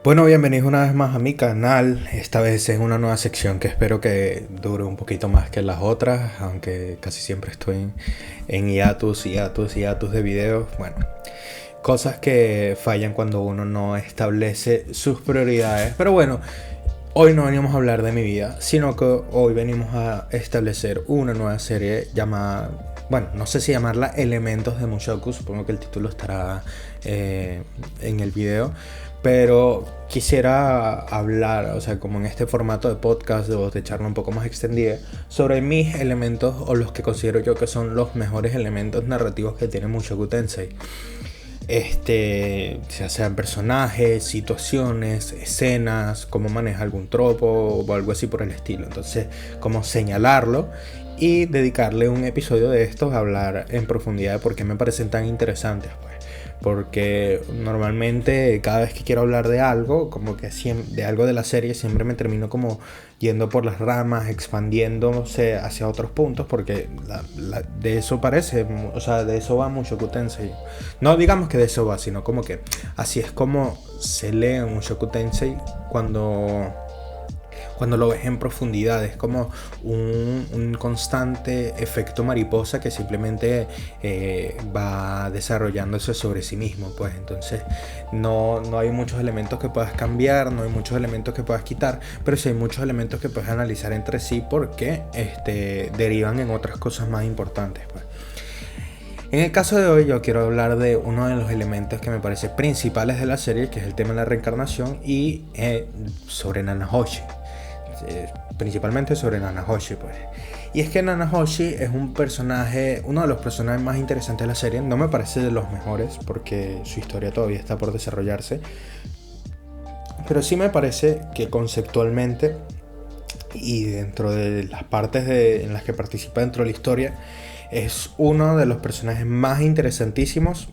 Bueno, bienvenidos una vez más a mi canal. Esta vez en una nueva sección que espero que dure un poquito más que las otras, aunque casi siempre estoy en hiatus de videos. Bueno, cosas que fallan cuando uno no establece sus prioridades. Pero bueno, hoy no venimos a hablar de mi vida, sino que hoy venimos a establecer una nueva serie llamada, bueno, no sé si llamarla Elementos de Mushoku, supongo que el título estará en el video, pero quisiera hablar, o sea, como en este formato de podcast, de charla un poco más extendida, sobre mis elementos o los que considero yo que son los mejores elementos narrativos que tiene Mushoku Tensei. Ya sean personajes, situaciones, escenas, cómo maneja algún tropo o algo así por el estilo. Entonces, cómo señalarlo y dedicarle un episodio de estos a hablar en profundidad de por qué me parecen tan interesantes, pues. Porque normalmente cada vez que quiero hablar de algo, como que de algo de la serie, siempre me termino como yendo por las ramas, expandiéndose hacia otros puntos, porque de eso parece, o sea, de eso va Mushoku Tensei. No digamos que de eso va, sino como que así es como se lee en Mushoku Tensei cuando lo ves en profundidad. Es como un constante efecto mariposa que simplemente va desarrollándose sobre sí mismo, pues. Entonces no hay muchos elementos que puedas cambiar, no hay muchos elementos que puedas quitar, pero sí hay muchos elementos que puedes analizar entre sí porque derivan en otras cosas más importantes, pues. En el caso de hoy yo quiero hablar de uno de los elementos que me parece principales de la serie, que es el tema de la reencarnación y sobre Nanahoshi. Principalmente sobre Nanahoshi, pues. Y es que Nanahoshi es un personaje, uno de los personajes más interesantes de la serie. No me parece de los mejores porque su historia todavía está por desarrollarse, pero sí me parece que conceptualmente y dentro de las partes en las que participa dentro de la historia es uno de los personajes más interesantísimos.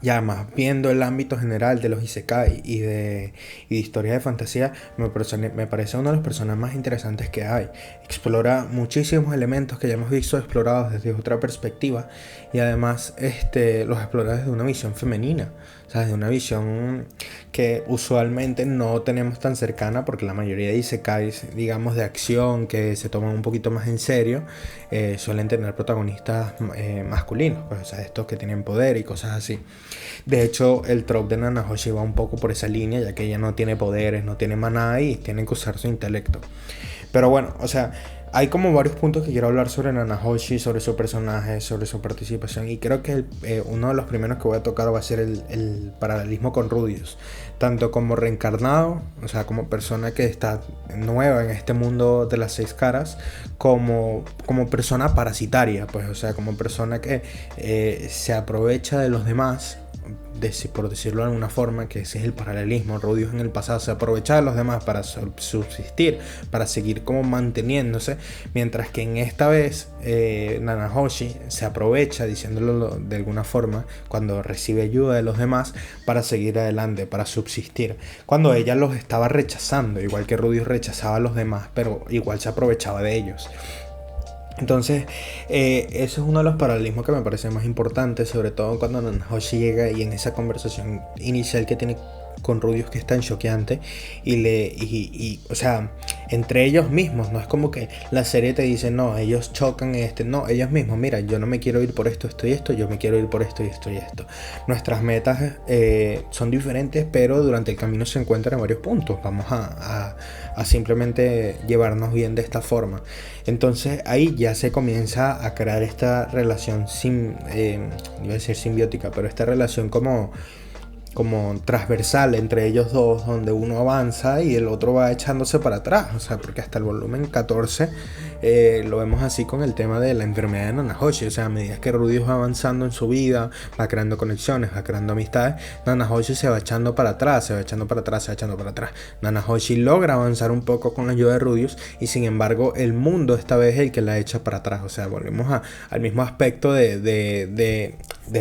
Ya más viendo el ámbito general de los Isekai y de historias de fantasía, me parece uno de los personajes más interesantes que hay. Explora muchísimos elementos que ya hemos visto explorados desde otra perspectiva y además los explora desde una visión femenina. O sea, desde una visión que usualmente no tenemos tan cercana, porque la mayoría de Isekais, digamos, de acción, que se toman un poquito más en serio, suelen tener protagonistas masculinos, pues, o sea, estos que tienen poder y cosas así. De hecho, el trope de Nanahoshi va un poco por esa línea, ya que ella no tiene poderes, no tiene maná y tiene que usar su intelecto. Pero bueno, o sea, hay como varios puntos que quiero hablar sobre Nanahoshi, sobre su personaje, sobre su participación. Y creo que uno de los primeros que voy a tocar va a ser el paralelismo con Rudius. Tanto como reencarnado, o sea, como persona que está nueva en este mundo de las seis caras, como persona parasitaria, pues, o sea, como persona que se aprovecha de los demás, por decirlo de alguna forma, que ese es el paralelismo. Rudius en el pasado se aprovecha de los demás para subsistir, para seguir como manteniéndose, mientras que en esta vez Nanahoshi se aprovecha, diciéndolo de alguna forma, cuando recibe ayuda de los demás para seguir adelante, para subsistir, cuando ella los estaba rechazando, igual que Rudius rechazaba a los demás, pero igual se aprovechaba de ellos. Entonces, eso es uno de los paralelismos que me parece más importante, sobre todo cuando Nanahoshi llega y en esa conversación inicial que tiene con Rudius, que es tan choqueante, o sea, entre ellos mismos, no es como que la serie te dice, no, ellos chocan, no, ellos mismos, mira, yo no me quiero ir por esto y esto, yo me quiero ir por esto y esto y esto. Nuestras metas son diferentes, pero durante el camino se encuentran en varios puntos. Vamos a simplemente llevarnos bien de esta forma. Entonces ahí ya se comienza a crear esta relación iba a decir simbiótica, pero esta relación como transversal entre ellos dos, donde uno avanza y el otro va echándose para atrás. O sea, porque hasta el volumen 14 lo vemos así con el tema de la enfermedad de Nanahoshi. O sea, a medida que Rudius va avanzando en su vida, va creando conexiones, va creando amistades, Nanahoshi se va echando para atrás, se va echando para atrás, se va echando para atrás. Nanahoshi logra avanzar un poco con la ayuda de Rudius y sin embargo el mundo esta vez es el que la echa para atrás. O sea, volvemos al mismo aspecto de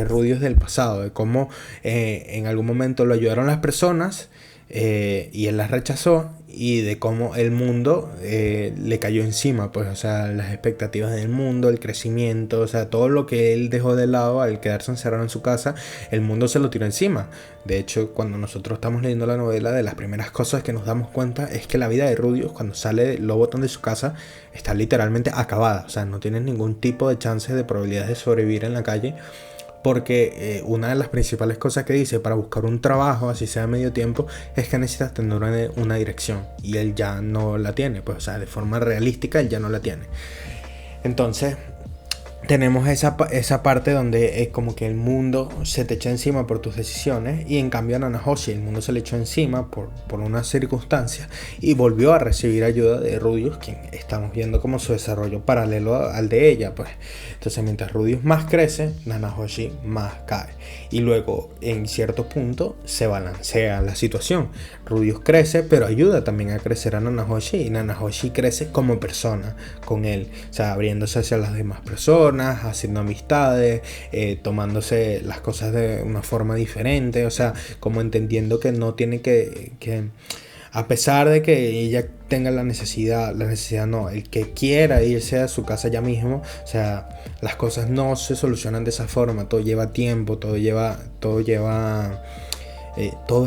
Rudius del pasado, de cómo en algún momento lo ayudaron las personas y él las rechazó, y de cómo el mundo le cayó encima, pues, o sea, las expectativas del mundo, el crecimiento, o sea, todo lo que él dejó de lado al quedarse encerrado en su casa, el mundo se lo tiró encima. De hecho, cuando nosotros estamos leyendo la novela, de las primeras cosas que nos damos cuenta es que la vida de Rudius, cuando sale, lo botan de su casa, está literalmente acabada, o sea, no tiene ningún tipo de chance de probabilidades de sobrevivir en la calle. Porque una de las principales cosas que dice para buscar un trabajo, así sea medio tiempo, es que necesitas tener una dirección. Y él ya no la tiene, pues, o sea, de forma realística él ya no la tiene. Entonces, tenemos esa parte donde es como que el mundo se te echa encima por tus decisiones, y en cambio a Nanahoshi el mundo se le echó encima por unas circunstancias y volvió a recibir ayuda de Rudius, quien estamos viendo como su desarrollo paralelo al de ella, pues. Entonces, mientras Rudius más crece, Nanahoshi más cae, y luego en cierto punto se balancea la situación. Rudius crece, pero ayuda también a crecer a Nanahoshi, y Nanahoshi crece como persona con él, o sea, abriéndose hacia las demás personas, haciendo amistades, tomándose las cosas de una forma diferente, o sea, como entendiendo que no tiene que a pesar de que ella tenga la necesidad no, el que quiera irse a su casa ya mismo, o sea, las cosas no se solucionan de esa forma, todo lleva tiempo, todo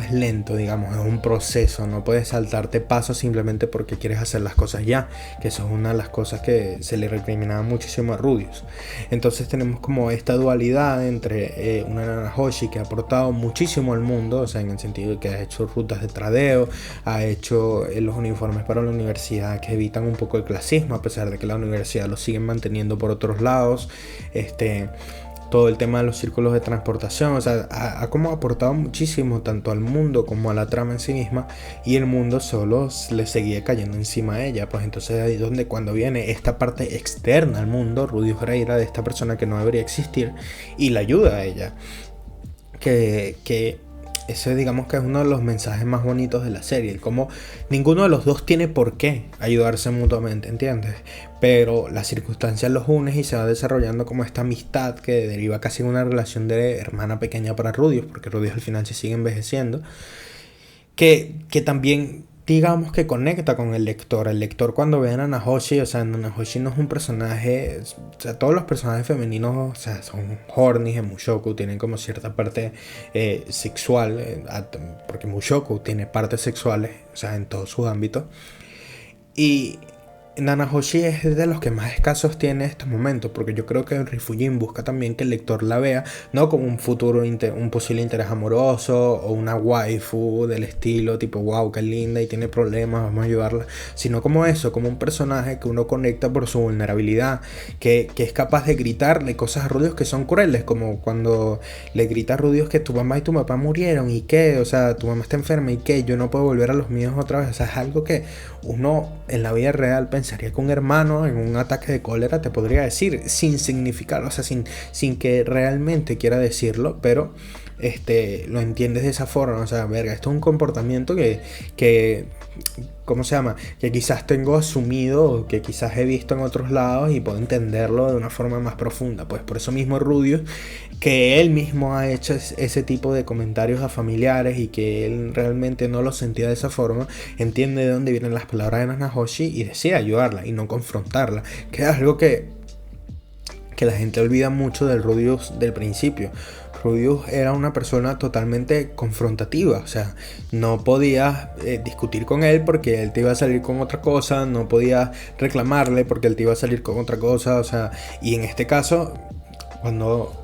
es lento, digamos, es un proceso, no puedes saltarte pasos simplemente porque quieres hacer las cosas ya, que eso es una de las cosas que se le recriminaba muchísimo a Rudius. Entonces tenemos como esta dualidad entre una Nanahoshi que ha aportado muchísimo al mundo, o sea, en el sentido de que ha hecho rutas de tradeo, ha hecho los uniformes para la universidad que evitan un poco el clasismo, a pesar de que la universidad lo siguen manteniendo por otros lados, todo el tema de los círculos de transportación, o sea, ha como aportado muchísimo tanto al mundo como a la trama en sí misma, y el mundo solo le seguía cayendo encima a ella. Pues entonces ahí es donde, cuando viene esta parte externa al mundo, Rudius Reira, de esta persona que no debería existir, y la ayuda a ella, que ese, digamos, que es uno de los mensajes más bonitos de la serie, como ninguno de los dos tiene por qué ayudarse mutuamente, ¿entiendes? Pero las circunstancias los unen y se va desarrollando como esta amistad que deriva casi en una relación de hermana pequeña para Rudius, porque Rudius al final se sigue envejeciendo, que también, digamos, que conecta con el lector. El lector, cuando ve a Nanahoshi, o sea, Nanahoshi no es un personaje, o sea, todos los personajes femeninos, o sea, son horny en Mushoku, tienen como cierta parte sexual, porque Mushoku tiene partes sexuales, o sea, en todos sus ámbitos, y Nanahoshi es de los que más escasos tiene en estos momentos, porque yo creo que Rifujin busca también que el lector la vea no como un futuro, un posible interés amoroso o una waifu del estilo tipo wow, qué linda y tiene problemas, vamos a ayudarla, sino como eso, como un personaje que uno conecta por su vulnerabilidad, que es capaz de gritarle cosas a Rudius que son crueles, como cuando le grita a Rudius que tu mamá y tu papá murieron y que, o sea, tu mamá está enferma y que yo no puedo volver a los míos otra vez. O sea, es algo que uno en la vida real pensaría que un hermano en un ataque de cólera te podría decir sin significar, o sea, sin que realmente quiera decirlo, pero lo entiendes de esa forma. O sea, verga, esto es un comportamiento que ¿cómo se llama? Que quizás tengo asumido, que quizás he visto en otros lados y puedo entenderlo de una forma más profunda. Pues por eso mismo Rudius, que él mismo ha hecho ese tipo de comentarios a familiares y que él realmente no lo sentía de esa forma, entiende de dónde vienen las palabras de Nanahoshi y decide ayudarla y no confrontarla, que es algo que la gente olvida mucho del Rudius del principio. Rudius era una persona totalmente confrontativa, o sea, no podías discutir con él porque él te iba a salir con otra cosa, no podías reclamarle porque él te iba a salir con otra cosa, o sea, y en este caso, cuando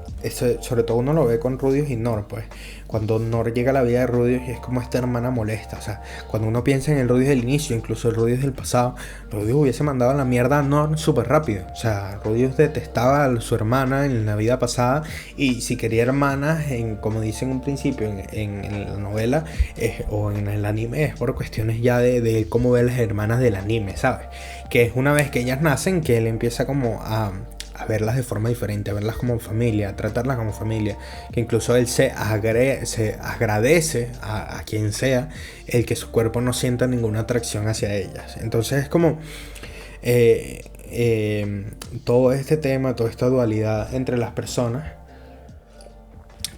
sobre todo uno lo ve con Rudius y Nor, pues cuando Nor llega a la vida de Rudius y es como esta hermana molesta, o sea, cuando uno piensa en el Rudius del inicio, incluso el Rudius del pasado, Rudius hubiese mandado a la mierda a Nor súper rápido, o sea, Rudius detestaba a su hermana en la vida pasada, y si quería hermanas, como dicen en un principio en la novela o en el anime, es por cuestiones ya de cómo ve las hermanas del anime, ¿sabes? Que es una vez que ellas nacen que él empieza como a verlas de forma diferente, a verlas como familia, a tratarlas como familia, que incluso él se agradece a quien sea el que su cuerpo no sienta ninguna atracción hacia ellas. Entonces es como todo este tema, toda esta dualidad entre las personas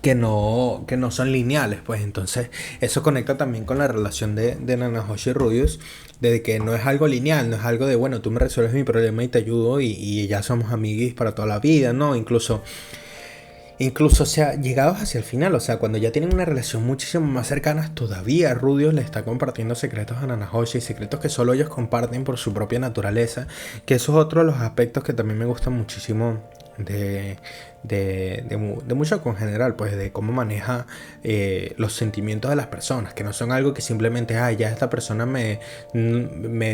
que no son lineales, pues entonces eso conecta también con la relación de Nanahoshi y Rudius, de que no es algo lineal, no es algo de, bueno, tú me resuelves mi problema y te ayudo y ya somos amiguis para toda la vida, no, incluso, o sea, llegados hacia el final, o sea, cuando ya tienen una relación muchísimo más cercana, todavía Rudius le está compartiendo secretos a Nanahoshi, secretos que solo ellos comparten por su propia naturaleza, que eso es otro de los aspectos que también me gustan muchísimo de Mushoku en general, pues de cómo maneja los sentimientos de las personas, que no son algo que simplemente, ya esta persona me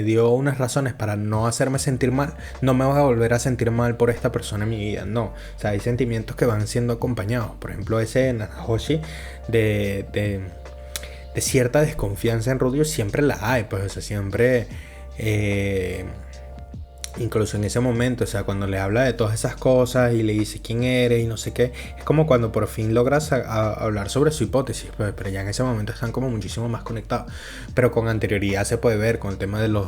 dio unas razones para no hacerme sentir mal, no me voy a volver a sentir mal por esta persona en mi vida, no, o sea, hay sentimientos que van siendo acompañados, por ejemplo ese de Nanahoshi de cierta desconfianza en Rudius siempre la hay, pues, o sea, siempre... incluso en ese momento, o sea, cuando le habla de todas esas cosas y le dice quién eres y no sé qué, es como cuando por fin logras hablar sobre su hipótesis, pues, pero ya en ese momento están como muchísimo más conectados. Pero con anterioridad se puede ver con el tema de los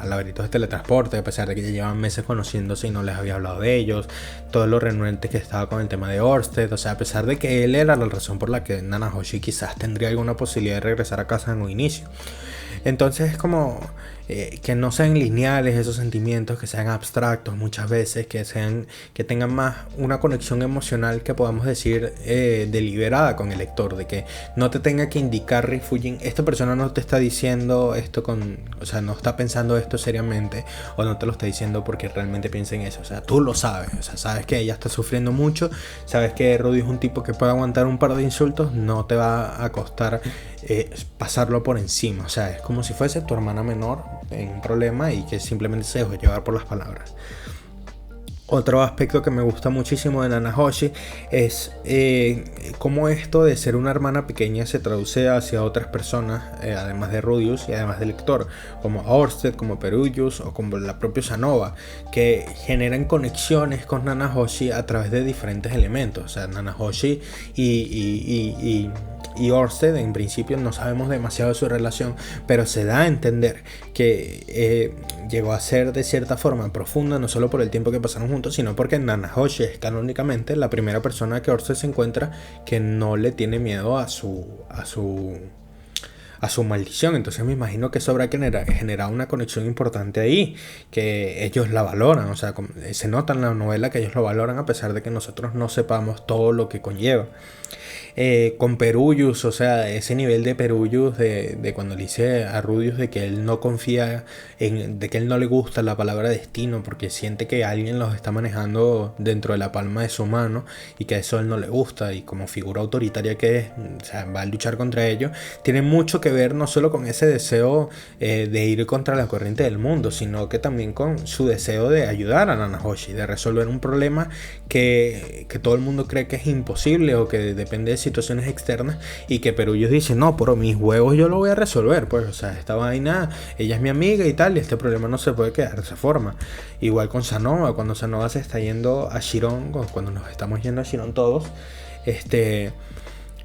laberintos de teletransporte, a pesar de que ya llevan meses conociéndose y no les había hablado de ellos, todo lo renuente que estaba con el tema de Orsted, o sea, a pesar de que él era la razón por la que Nanahoshi quizás tendría alguna posibilidad de regresar a casa en un inicio. Entonces es como que no sean lineales esos sentimientos, que sean abstractos muchas veces, que tengan más una conexión emocional que podamos decir deliberada con el lector, de que no te tenga que indicar Rifujin, esta persona no te está diciendo esto o sea, no está pensando esto seriamente, o no te lo está diciendo porque realmente piensa en eso, o sea, tú lo sabes, o sea, sabes que ella está sufriendo mucho, sabes que Rudy es un tipo que puede aguantar un par de insultos, no te va a costar pasarlo por encima, o sea, es como si fuese tu hermana menor en un problema y que simplemente se dejó llevar por las palabras. Otro aspecto que me gusta muchísimo de Nanahoshi es cómo esto de ser una hermana pequeña se traduce hacia otras personas, además de Rudius y además del lector, como Orsted, como Peruyus o como la propia Sanova, que generan conexiones con Nanahoshi a través de diferentes elementos. O sea, Nanahoshi y Orsted en principio no sabemos demasiado de su relación, pero se da a entender que llegó a ser de cierta forma profunda, no solo por el tiempo que pasaron juntos, sino porque Nanahoshi es canónicamente la primera persona que Orsted se encuentra que no le tiene miedo a su maldición. Entonces me imagino que eso habrá generado una conexión importante ahí, que ellos la valoran, o sea, se nota en la novela que ellos lo valoran a pesar de que nosotros no sepamos todo lo que conlleva. Con Peruyus, o sea, ese nivel de Peruyus de cuando le dice a Rudius de que él no confía de que él no le gusta la palabra destino porque siente que alguien los está manejando dentro de la palma de su mano y que eso a él no le gusta, y como figura autoritaria que es, o sea, va a luchar contra ello, tiene mucho que ver no solo con ese deseo de ir contra la corriente del mundo, sino que también con su deseo de ayudar a Nanahoshi, de resolver un problema que todo el mundo cree que es imposible o que depende de situaciones externas, y que Peruyus dice, no, por mis huevos yo lo voy a resolver, pues, o sea, esta vaina, ella es mi amiga y tal, y este problema no se puede quedar de esa forma. Igual con Sanova, cuando Sanova se está yendo a Chiron, cuando nos estamos yendo a Chiron todos,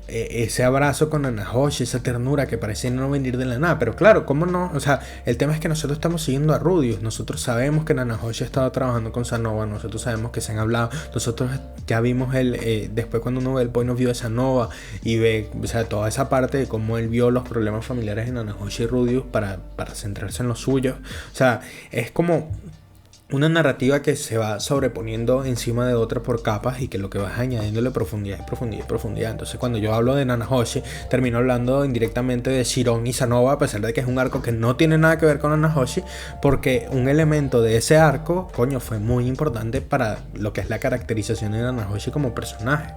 ese abrazo con Nanahoshi, esa ternura que parece no venir de la nada, pero claro, ¿cómo no? O sea, el tema es que nosotros estamos siguiendo a Rudius, nosotros sabemos que Nanahoshi ha estado trabajando con Sanova, nosotros sabemos que se han hablado, nosotros ya vimos después cuando uno ve el point of view de Sanova y ve, o sea, toda esa parte de cómo él vio los problemas familiares de Nanahoshi y Rudius para centrarse en los suyos, o sea, es como una narrativa que se va sobreponiendo encima de otra por capas y que lo que vas añadiéndole profundidad y profundidad y profundidad. Entonces cuando yo hablo de Nanahoshi termino hablando indirectamente de Chiron y Sanova, a pesar de que es un arco que no tiene nada que ver con Nanahoshi, porque un elemento de ese arco, coño, fue muy importante para lo que es la caracterización de Nanahoshi como personaje.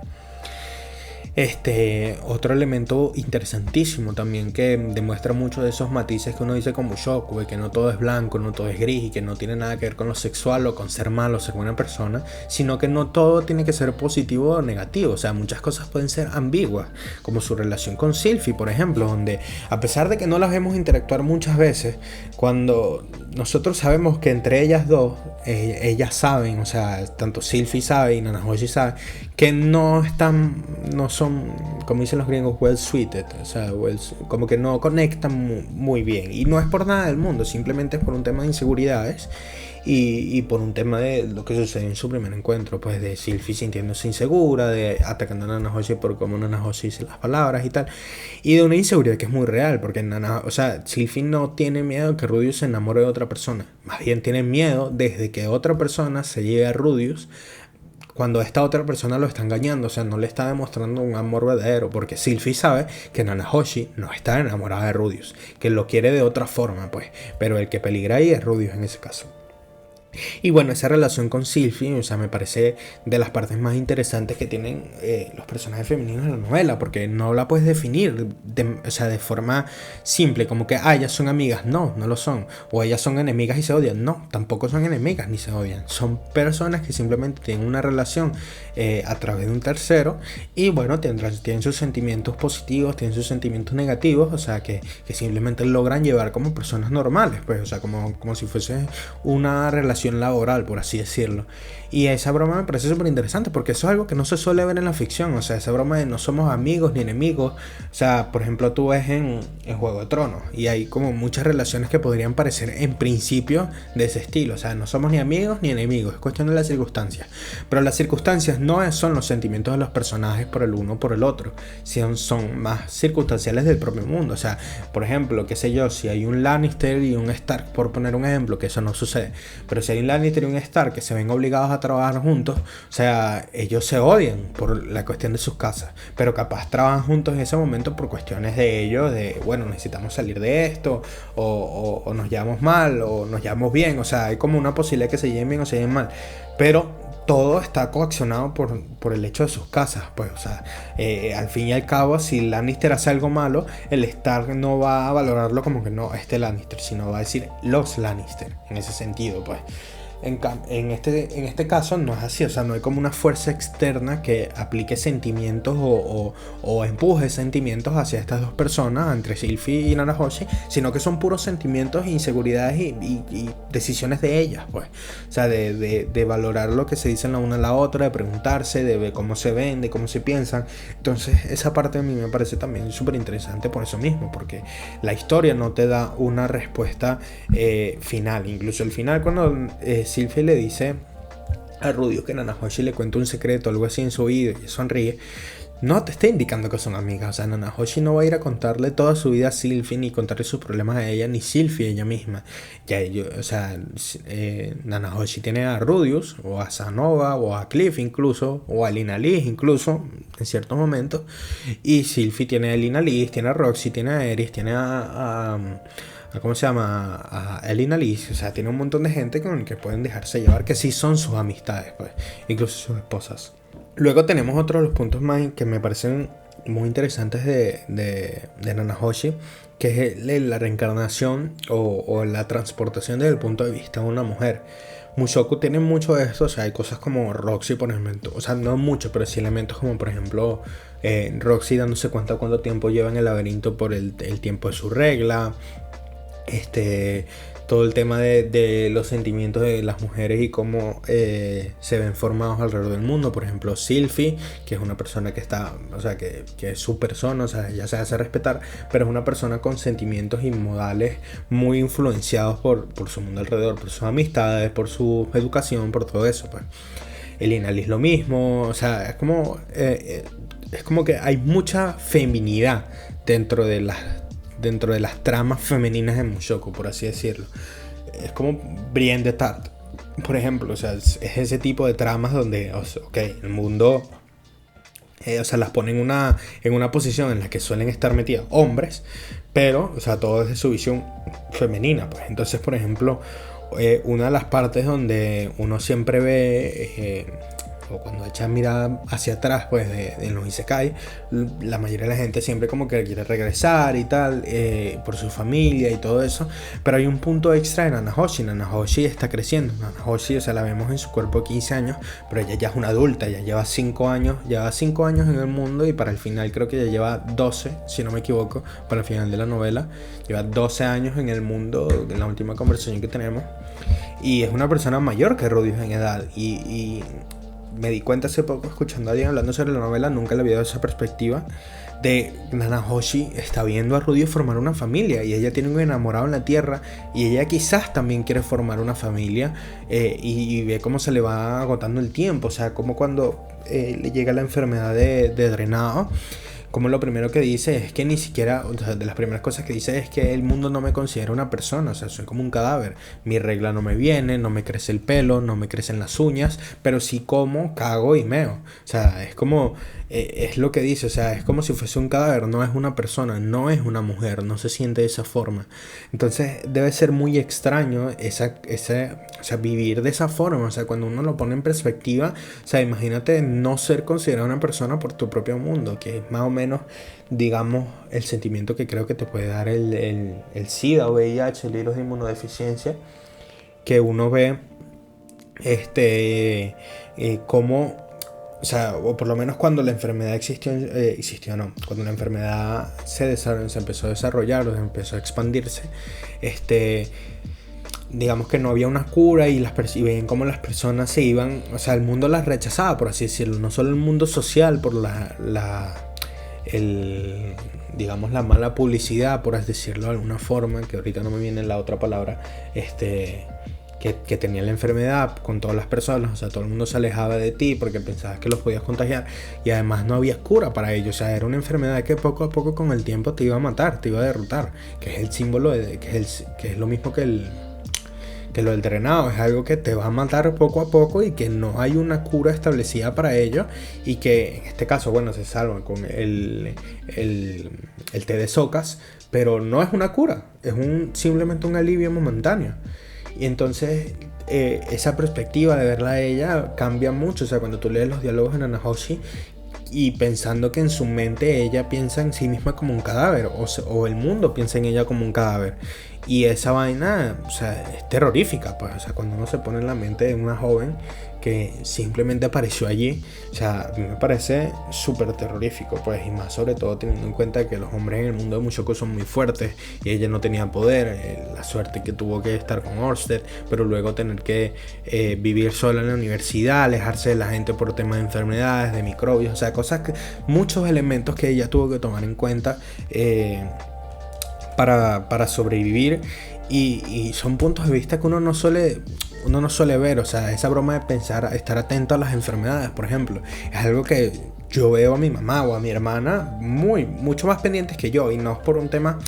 Otro elemento interesantísimo también que demuestra mucho de esos matices que uno dice con Mushoku, de que no todo es blanco, no todo es gris y que no tiene nada que ver con lo sexual o con ser malo o ser buena persona, sino que no todo tiene que ser positivo o negativo, o sea, muchas cosas pueden ser ambiguas, como su relación con Sylphie, por ejemplo, donde a pesar de que no las vemos interactuar muchas veces, cuando nosotros sabemos que entre ellas dos, ellas saben, o sea, tanto Sylvie sabe y Nanahoshi sabe, que no son, como dicen los gringos, well suited, o sea, como que no conectan muy bien. Y no es por nada del mundo, simplemente es por un tema de inseguridades. Y por un tema de lo que sucedió en su primer encuentro, pues de Sylvie sintiéndose insegura, de atacando a Nanahoshi por cómo Nanahoshi dice las palabras y tal, y de una inseguridad que es muy real, porque o sea, Sylvie no tiene miedo de que Rudius se enamore de otra persona, más bien tiene miedo desde que otra persona se lleve a Rudius cuando esta otra persona lo está engañando, o sea, no le está demostrando un amor verdadero, porque Sylvie sabe que Nanahoshi no está enamorada de Rudius, que lo quiere de otra forma, pues, pero el que peligra ahí es Rudius en ese caso. Y bueno, esa relación con Sylvie, o sea, me parece de las partes más interesantes que tienen los personajes femeninos en la novela, porque no la puedes definir o sea, de forma simple, como que, ellas son amigas. No, no lo son. O ellas son enemigas y se odian. No, tampoco son enemigas ni se odian. Son personas que simplemente tienen una relación a través de un tercero y bueno, tienen sus sentimientos positivos, tienen sus sentimientos negativos, o sea, que simplemente logran llevar como personas normales, pues, o sea, como si fuese una relación laboral, por así decirlo. Y esa broma me parece súper interesante porque eso es algo que no se suele ver en la ficción, o sea, esa broma de no somos amigos ni enemigos. O sea, por ejemplo, tú ves en Juego de Tronos y hay como muchas relaciones que podrían parecer en principio de ese estilo, o sea, no somos ni amigos ni enemigos, es cuestión de las circunstancias, pero las circunstancias no son los sentimientos de los personajes por el uno o por el otro, son más circunstanciales del propio mundo. O sea, por ejemplo, qué sé yo, si hay un Lannister y un Stark, por poner un ejemplo, que eso no sucede, pero si hay un Lannister y un Stark que se ven obligados a trabajar juntos, o sea, ellos se odian por la cuestión de sus casas, pero capaz trabajan juntos en ese momento por cuestiones de ellos, de bueno, necesitamos salir de esto, o nos llevamos mal, o nos llevamos bien, o sea, hay como una posibilidad que se lleven bien o se lleven mal, pero todo está coaccionado por el hecho de sus casas, pues, o sea, al fin y al cabo, si Lannister hace algo malo, el Stark no va a valorarlo como que no, Lannister, sino va a decir los Lannister, en ese sentido, pues. En este caso no es así, o sea, no hay como una fuerza externa que aplique sentimientos o empuje sentimientos hacia estas dos personas, entre Sylvie y Nanahoshi, sino que son puros sentimientos, inseguridades y decisiones de ellas, pues. O sea, de valorar lo que se dicen la una a la otra, de preguntarse, de ver cómo se ven, de cómo se piensan. Entonces, esa parte a mí me parece también súper interesante por eso mismo, porque la historia no te da una respuesta final. Incluso el final, cuando Sylvie le dice a Rudius que Nanahoshi le cuenta un secreto, algo así en su oído, y sonríe, no te está indicando que son amigas. O sea, Nanahoshi no va a ir a contarle toda su vida a Sylvie, ni contarle sus problemas a ella, ni Sylvie a ella misma. Ya o sea, Nanahoshi tiene a Rudius, o a Sanova, o a Cliff incluso, o a Lina Lis incluso, en ciertos momentos. Y Sylvie tiene a Lina Lis, tiene a Roxy, tiene a Eris, tiene a ¿cómo se llama? A Elina Lis, o sea, tiene un montón de gente con el que pueden dejarse llevar, que sí son sus amistades, pues, incluso sus esposas. Luego tenemos otro de los puntos más que me parecen muy interesantes de Nanahoshi, que es la reencarnación o la transportación desde el punto de vista de una mujer. Mushoku tiene mucho de esto, o sea, hay cosas como Roxy, por ejemplo, o sea, no mucho, pero sí elementos como, por ejemplo, Roxy dándose cuenta cuánto tiempo lleva en el laberinto por el tiempo de su regla. Todo el tema de los sentimientos de las mujeres y cómo se ven formados alrededor del mundo. Por ejemplo, Sylvie, que es una persona que está, o sea, que es su persona, o sea, ella se hace respetar, pero es una persona con sentimientos y modales muy influenciados por su mundo alrededor, por sus amistades, por su educación, por todo eso, pues. Elina Lis lo mismo, o sea, es como que hay mucha feminidad dentro de las tramas femeninas de Mushoku, por así decirlo. Es como Brienne de Tarth, por ejemplo, o sea, es ese tipo de tramas donde, el mundo, o sea, las pone en una posición en la que suelen estar metidos hombres, pero, o sea, todo desde su visión femenina, pues. Entonces, por ejemplo, una de las partes donde uno siempre ve o cuando echas mirada hacia atrás, pues en los isekai, la mayoría de la gente siempre como que quiere regresar y tal, por su familia y todo eso. Pero hay un punto extra de Nanahoshi. Nanahoshi está creciendo. Nanahoshi, o sea, la vemos en su cuerpo de 15 años, pero ella ya es una adulta, ya lleva 5 años, en el mundo, y para el final creo que ya lleva 12, si no me equivoco, para el final de la novela. Lleva 12 años en el mundo, en la última conversación que tenemos. Y es una persona mayor que Rudeus en edad. Y me di cuenta hace poco, escuchando a alguien hablando sobre la novela, nunca le había dado esa perspectiva de Nanahoshi está viendo a Rudeus formar una familia, y ella tiene un enamorado en la tierra, y ella quizás también quiere formar una familia, y ve cómo se le va agotando el tiempo. O sea, como cuando le llega la enfermedad de drenado, como lo primero que dice es que ni siquiera, o sea, de las primeras cosas que dice es que el mundo no me considera una persona, o sea, soy como un cadáver. Mi regla no me viene, no me crece el pelo, no me crecen las uñas, pero sí como, cago y meo. O sea, es como, es lo que dice, o sea, es como si fuese un cadáver, no es una persona, no es una mujer, no se siente de esa forma. Entonces debe ser muy extraño o sea, vivir de esa forma. O sea, cuando uno lo pone en perspectiva, o sea, imagínate no ser considerado una persona por tu propio mundo, que es más o menos, digamos, el sentimiento que creo que te puede dar el SIDA o VIH, el virus de inmunodeficiencia, que uno ve como, o sea, o por lo menos cuando la enfermedad cuando la enfermedad se empezó a desarrollar, o se empezó a expandirse, digamos que no había una cura, y veían cómo las personas se iban, o sea, el mundo las rechazaba, por así decirlo, no solo el mundo social por digamos, la mala publicidad, por así decirlo de alguna forma, que ahorita no me viene la otra palabra, que tenía la enfermedad con todas las personas. O sea, todo el mundo se alejaba de ti porque pensabas que los podías contagiar, y además no había cura para ello. O sea, era una enfermedad que poco a poco con el tiempo te iba a matar, te iba a derrotar, que es el símbolo que es lo mismo que lo del drenado. Es algo que te va a matar poco a poco, y que no hay una cura establecida para ello, y que en este caso, bueno, se salvan con el té de socas, pero no es una cura, es simplemente un alivio momentáneo. Y entonces esa perspectiva de verla a ella cambia mucho. O sea, cuando tú lees los diálogos de Nanahoshi, y pensando que en su mente ella piensa en sí misma como un cadáver, o el mundo piensa en ella como un cadáver. Y esa vaina, o sea, es terrorífica, pues. O sea, cuando uno se pone en la mente de una joven que simplemente apareció allí, o sea, a mí me parece súper terrorífico, pues. Y más sobre todo teniendo en cuenta que los hombres en el mundo de Mushoku son muy fuertes, y ella no tenía poder, la suerte que tuvo que estar con Orsted, pero luego tener que vivir sola en la universidad, alejarse de la gente por temas de enfermedades, de microbios, o sea, muchos elementos que ella tuvo que tomar en cuenta para sobrevivir, y son puntos de vista que uno no suele ver. O sea, esa broma de pensar, estar atento a las enfermedades, por ejemplo, es algo que yo veo a mi mamá o a mi hermana mucho más pendientes que yo, y no es por un tema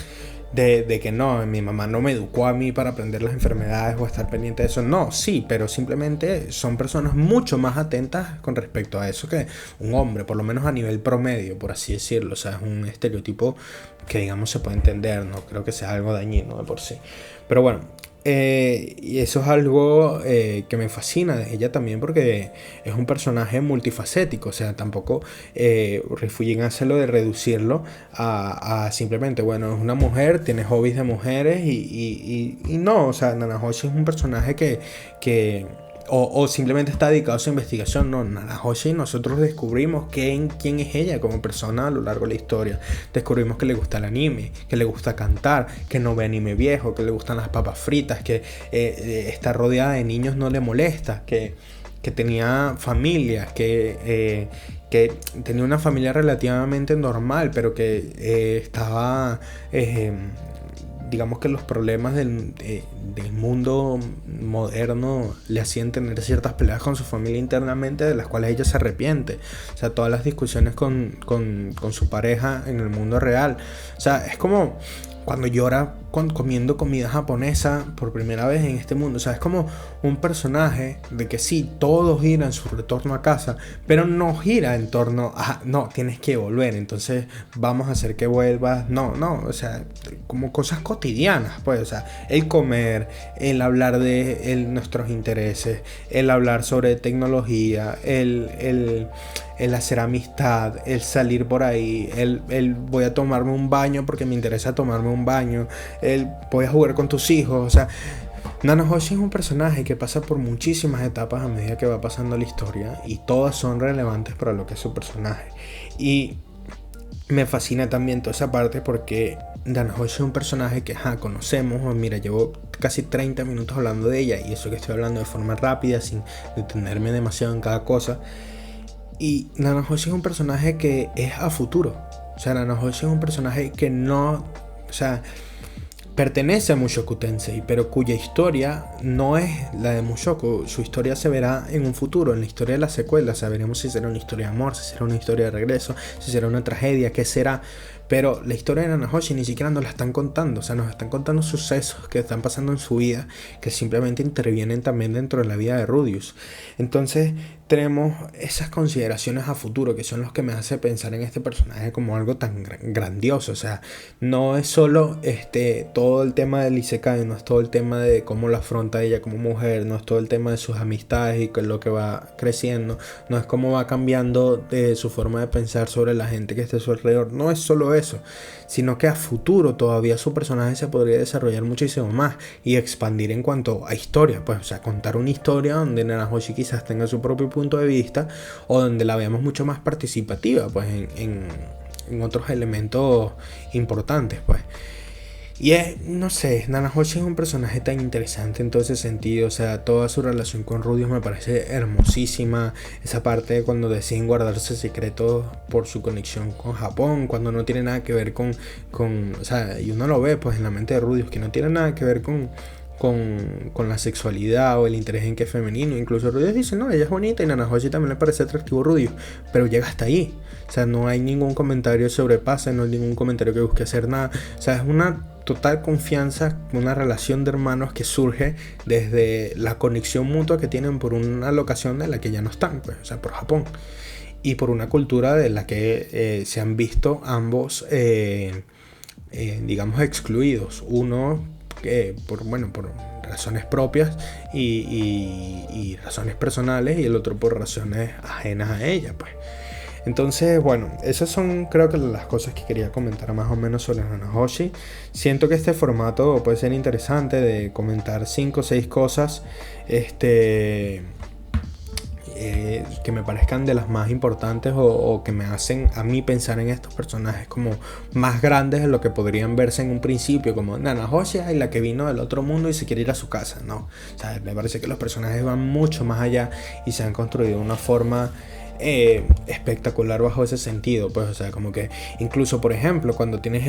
de que no, mi mamá no me educó a mí para aprender las enfermedades o estar pendiente de eso. No, sí, pero simplemente son personas mucho más atentas con respecto a eso que un hombre, por lo menos a nivel promedio, por así decirlo. O sea, es un estereotipo que, digamos, se puede entender, no creo que sea algo dañino de por sí. Pero bueno, y eso es algo que me fascina de ella también, porque es un personaje multifacético. O sea, tampoco refugien hacerlo de reducirlo a simplemente, bueno, es una mujer, tiene hobbies de mujeres, y no. O sea, Nanahoshi es un personaje que o simplemente está dedicado a su investigación. No, Nanahoshi, nosotros descubrimos quién es ella como persona a lo largo de la historia. Descubrimos que le gusta el anime, que le gusta cantar, que no ve anime viejo, que le gustan las papas fritas, que estar rodeada de niños no le molesta, que tenía familia, que tenía una familia relativamente normal, pero que estaba... digamos que los problemas del mundo moderno le hacían tener ciertas peleas con su familia internamente, de las cuales ella se arrepiente. O sea, todas las discusiones con su pareja en el mundo real. O sea, es como cuando llora comiendo comida japonesa por primera vez en este mundo. O sea, es como un personaje de que sí, todo gira en su retorno a casa, pero no gira en torno a, no, tienes que volver, entonces vamos a hacer que vuelvas. No, o sea, como cosas cotidianas, pues, o sea, el comer, el hablar de nuestros intereses, el hablar sobre tecnología, el hacer amistad, el salir por ahí, el voy a tomarme un baño porque me interesa tomarme un baño, el voy a jugar con tus hijos. O sea, Nanahoshi es un personaje que pasa por muchísimas etapas a medida que va pasando la historia, y todas son relevantes para lo que es su personaje. Y me fascina también toda esa parte porque Nanahoshi es un personaje que conocemos. Mira, llevo casi 30 minutos hablando de ella, y eso que estoy hablando de forma rápida, sin detenerme demasiado en cada cosa. Y Nanahoshi es un personaje que es a futuro. O sea, Nanahoshi es un personaje que no... O sea, pertenece a Mushoku Tensei, pero cuya historia no es la de Mushoku. Su historia se verá en un futuro, en la historia de la secuela. Sabremos si será una historia de amor, si será una historia de regreso, si será una tragedia, qué será. Pero la historia de Nanahoshi ni siquiera nos la están contando. O sea, nos están contando sucesos que están pasando en su vida, que simplemente intervienen también dentro de la vida de Rudeus. Entonces tenemos esas consideraciones a futuro, que son los que me hace pensar en este personaje como algo tan grandioso. O sea, no es solo todo el tema del Isekai, no es todo el tema de cómo la afronta ella como mujer, no es todo el tema de sus amistades y lo que va creciendo, no es cómo va cambiando de su forma de pensar sobre la gente que está a su alrededor. No es solo eso, sino que a futuro todavía su personaje se podría desarrollar muchísimo más y expandir en cuanto a historia, pues, o sea, contar una historia donde Nanahoshi quizás tenga su propio punto de vista, o donde la veamos mucho más participativa, pues, en otros elementos importantes, pues. Y no sé, Nanahoshi es un personaje tan interesante en todo ese sentido. O sea, toda su relación con Rudeus me parece hermosísima. Esa parte de cuando deciden guardarse secretos por su conexión con Japón, cuando no tiene nada que ver con o sea, y uno lo ve pues en la mente de Rudeus, que no tiene nada que ver con la sexualidad o el interés en que es femenino. Incluso Rudeus dice, no, ella es bonita, y Nanahoshi también le parece atractivo a Rudeus, pero llega hasta ahí. O sea, no hay ningún comentario sobrepase, no hay ningún comentario que busque hacer nada. O sea, es una total confianza, una relación de hermanos que surge desde la conexión mutua que tienen por una locación de la que ya no están, pues, o sea, por Japón, y por una cultura de la que se han visto ambos, digamos, excluidos. Uno por razones propias y razones personales, y el otro por razones ajenas a ella, pues. Entonces, bueno, esas son, creo que, las cosas que quería comentar más o menos sobre Nanahoshi. Siento que este formato puede ser interesante, de comentar 5 o 6 cosas que me parezcan de las más importantes, o que me hacen a mí pensar en estos personajes como más grandes de lo que podrían verse en un principio, como Nanahoshi, y la que vino del otro mundo y se quiere ir a su casa, ¿no? O sea, me parece que los personajes van mucho más allá y se han construido de una forma espectacular bajo ese sentido, pues. O sea, como que incluso, por ejemplo, cuando tienes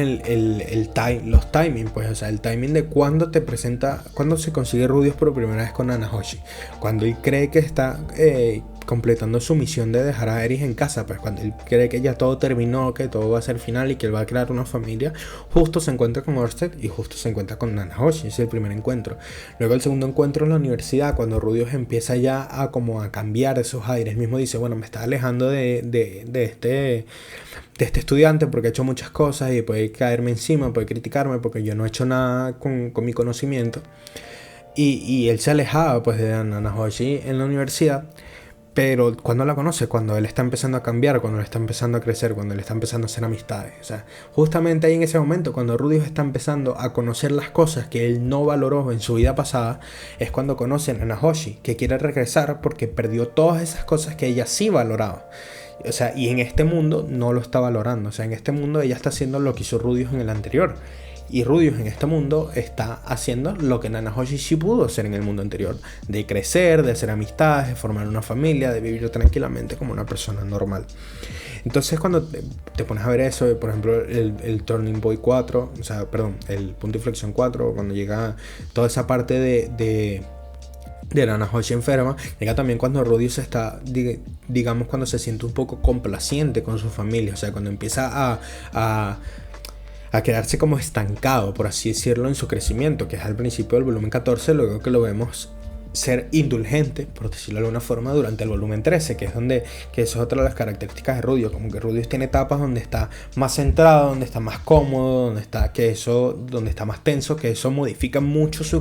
los timing, pues, o sea, el timing de cuando se consigue Rudeus por primera vez con Nanahoshi, cuando él cree que está completando su misión de dejar a Eris en casa, pues cuando él cree que ya todo terminó, que todo va a ser final y que él va a crear una familia, justo se encuentra con Orsted y justo se encuentra con Nanahoshi. Es el primer encuentro. Luego el segundo encuentro en la universidad, cuando Rudeus empieza ya a cambiar esos aires. Mismo dice, bueno, me está alejando de este estudiante porque ha hecho muchas cosas y puede caerme encima, puede criticarme porque yo no he hecho nada con mi conocimiento. Y él se alejaba pues de Nanahoshi en la universidad. Pero cuando la conoce, cuando él está empezando a cambiar, cuando él está empezando a crecer, cuando él está empezando a hacer amistades. O sea, justamente ahí en ese momento, cuando Rudeus está empezando a conocer las cosas que él no valoró en su vida pasada, es cuando conoce a Nanahoshi, que quiere regresar porque perdió todas esas cosas que ella sí valoraba. O sea, y en este mundo no lo está valorando. O sea, en este mundo ella está haciendo lo que hizo Rudeus en el anterior. Y Rudeus en este mundo está haciendo lo que Nanahoshi sí pudo hacer en el mundo anterior, de crecer, de hacer amistades, de formar una familia, de vivir tranquilamente como una persona normal. Entonces cuando te pones a ver eso, por ejemplo el Turning Point 4, o sea, perdón, el punto de inflexión 4, cuando llega toda esa parte de Nanahoshi enferma, llega también cuando Rudeus está, digamos, cuando se siente un poco complaciente con su familia. O sea, cuando empieza a a quedarse como estancado, por así decirlo, en su crecimiento, que es al principio del volumen 14, luego que lo vemos ser indulgente, por decirlo de alguna forma, durante el volumen 13, que es donde, que eso es otra de las características de Rudius, como que Rudius tiene etapas donde está más centrado, donde está más cómodo, donde está más tenso, que eso modifica mucho su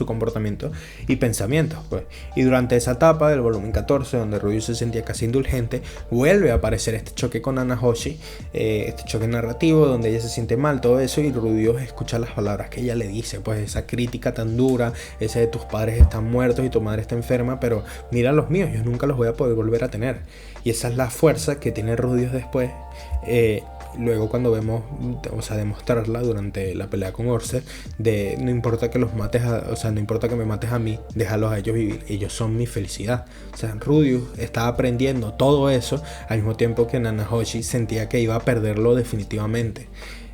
comportamiento y pensamientos, pues. Y durante esa etapa del volumen 14, donde Rudius se sentía casi indulgente, vuelve a aparecer este choque con Hanahoshi, este choque narrativo, donde ella se siente mal, todo eso, y Rudius escucha las palabras que ella le dice, pues esa crítica tan dura, ese de tus padres están muertos y tu madre está enferma, pero mira los míos, yo nunca los voy a poder volver a tener. Y esa es la fuerza que tiene Rudius después, luego cuando vemos, o sea, demostrarla durante la pelea con Orset, de no importa que los mates, o sea, no importa que me mates a mí, déjalos a ellos vivir, ellos son mi felicidad. O sea, Rudius está aprendiendo todo eso al mismo tiempo que Nanahoshi sentía que iba a perderlo definitivamente.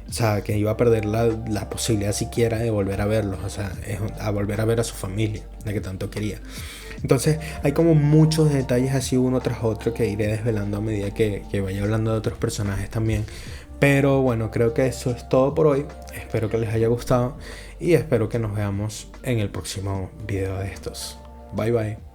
O sea, que iba a perder la posibilidad siquiera de volver a verlos, o sea, a volver a ver a su familia, la que tanto quería. Entonces hay como muchos detalles así uno tras otro que iré desvelando a medida que vaya hablando de otros personajes también. Pero bueno, creo que eso es todo por hoy. Espero que les haya gustado y espero que nos veamos en el próximo video de estos. Bye bye.